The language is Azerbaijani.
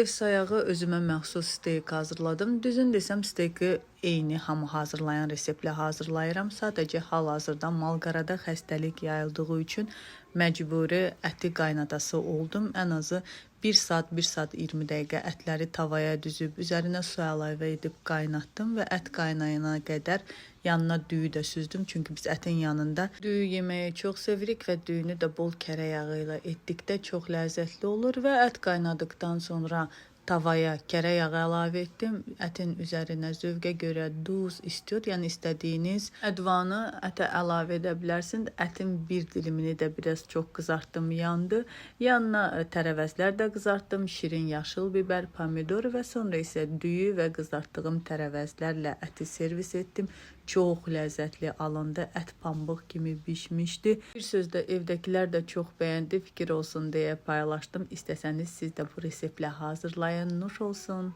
Ev sayağı özümə məxsus steyk hazırladım. Düzün desəm steyki eyni hamı hazırlayan reseptlə hazırlayıram. Sadəcə hal-hazırda malqarada xəstəlik yayıldığı üçün məcburi əti qaynadası oldum. Ən azı 1 saat, 1 saat 20 dəqiqə ətləri tavaya düzüb, üzərinə su əlavə edib qaynatdım və ət qaynayana qədər yanına düyü də süzdüm. Çünki biz ətin yanında düyü yeməyi çox sevirik və düyünü də bol kərə yağı ilə etdikdə çox ləzzətli olur və ət qaynadıqdan sonra tavaya kərə yağı əlavə etdim. Ətin üzərinə zövqə görə duz, istiot, yəni istədiyiniz ədvanı ətə əlavə edə bilərsiniz. Ətin bir dilimini də biraz çox qızartdım, yandı. Yanına tərəvəzlər də qızartdım, şirin yaşıl biber, pomidor və sonra isə düyü və qızartdığım tərəvəzlərlə əti servis etdim. Çox ləzzətli alındı. Ət pambıq kimi bişmişdi. Bir sözdə evdəkilər də çox bəyəndi. Fikir olsun deyə paylaşdım. İstəsəniz siz də bu reseptlə hazırlayın. Nuş olsun.